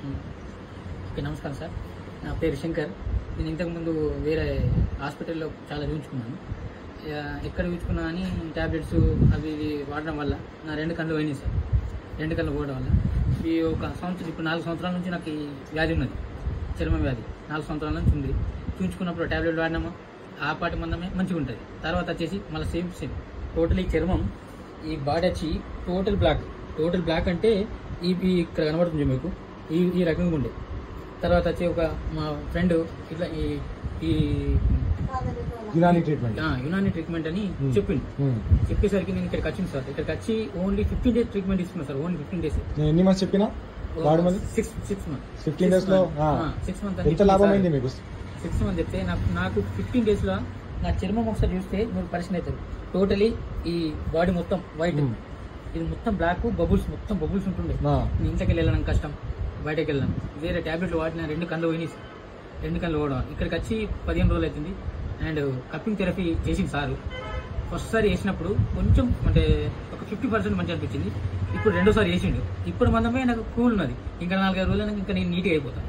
Okay, నమస్కారం sir. నా పేరు శంకర్. నేను ఇంతకుముందు వేరే హాస్పిటల్లో చాలా చూపించుకున్నాను. ఎక్కడ చూపించుకున్నా అని ట్యాబ్లెట్స్ అవి ఇవి వాడడం వల్ల నా 2 కళ్ళు పోయినాయి సార్. 2 కళ్ళు పోవడం వల్ల ఈ ఒక సంవత్సరం, ఇప్పుడు 4 సంవత్సరాల నుంచి నాకు ఈ వ్యాధి ఉన్నది, చర్మ వ్యాధి. 4 సంవత్సరాల నుంచి ఉంది. చూపించుకున్నప్పుడు ట్యాబ్లెట్ వాడినామా ఆ పాటి మందమే మంచిగా ఉంటుంది. తర్వాత వచ్చేసి మళ్ళీ సేమ్ టోటల్ ఈ చర్మం, ఈ బాడీ వచ్చి టోటల్ బ్లాక్ అంటే ఈ ఇక్కడ కనబడుతుంది మీకు, ఈ రకంగా ఉండే. తర్వాత వచ్చి ఒక మా ఫ్రెండ్ ఇట్లా ఈ యునాని ట్రీట్మెంట్ అని చెప్పింది. చెప్పేసరికి నేను ఇక్కడికి వచ్చింది సార్. ఇక్కడికి వచ్చి ఓన్లీ 15 days ట్రీట్మెంట్ ఇస్తున్నాను సార్. Only 15 days. ఎన్ని మంత్స్ చెప్పినా 6 months. 15 days లో 6 months ఎంత లాభం అయింది మీకు? 6 months చెప్తే నాకు 15 days లో నా చర్మం ఒకసారి చూస్తే మీరు పరిచయం అవుతారు. టోటలీ ఈ బాడీ మొత్తం వైట్, ఇది మొత్తం బ్లాక్, మొత్తం బబుల్స్ ఉంటుండే. ఇంట్లోకి వెళ్ళడం కష్టం, బయటకు వెళ్ళాను. వేరే ట్యాబ్లెట్లు వాడిన 2 కళ్ళు పోయినాయి. 2 కళ్ళు పోవడం ఇక్కడికి వచ్చి 15 రోజులు అవుతుంది. అండ్ కప్పింగ్ థెరపీ చేసింది సార్. ఫస్ట్ సారి వేసినప్పుడు కొంచెం అంటే ఒక 50% మంచిగా అనిపించింది. ఇప్పుడు 2వ సారి వేసిండు. ఇప్పుడు మనమే నాకు కూల్ ఉన్నది. ఇంకా 4-5 రోజులు ఇంకా నేను నీట్గా అయిపోతాను.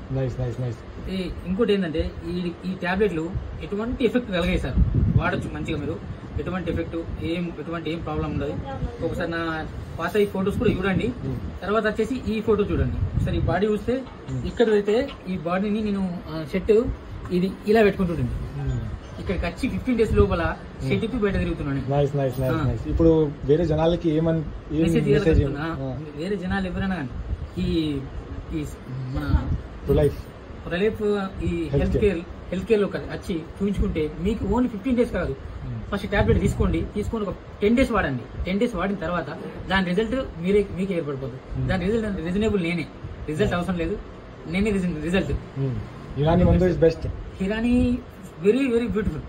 ఇంకోటి ఏంటంటే ఈ ట్యాబ్లెట్లు ఎటువంటి ఎఫెక్ట్ కలిగాయి సార్. వాడచ్చు మంచిగా మీరు, ఎటువంటి ఎఫెక్ట్ ఎటువంటి ప్రాబ్లం ఉండదు. ఒకసారి నా పాత ఈ ఫొటోస్ కూడా చూడండి. తర్వాత వచ్చేసి ఈ ఫోటో చూడండి. ఒకసారి ఈ బాడీ చూస్తే ఇక్కడ పెడితే ఈ బాడీని నేను షర్ట్ ఇది ఇలా పెట్టుకుంటుంటుంది. ఇక్కడికి వచ్చి 15 days లోపల షర్ట్ ఇప్పి బయట తిరుగుతున్నాను. ఇప్పుడు వేరే జనాలకి వేరే జనాలు ఎవరైనా కానీ ఈ మన ప్రొలైఫ్ ఈ హెల్త్ కేర్ లో వచ్చి చూపించుకుంటే మీకు ఓన్లీ 15 days కాదు. ఫస్ట్ ట్యాబ్లెట్ తీసుకొని ఒక 10 days వాడండి. 10 days వాడిన తర్వాత దాని రిజల్ట్ మీకే ఏర్పడిపోతుంది. దాని రిజల్ట్ రీజనబుల్ నేనే, రిజల్ట్ అవసరం లేదు, నేనే రిజల్ట్. హిరానీ మందు is best. Hirani very very beautiful.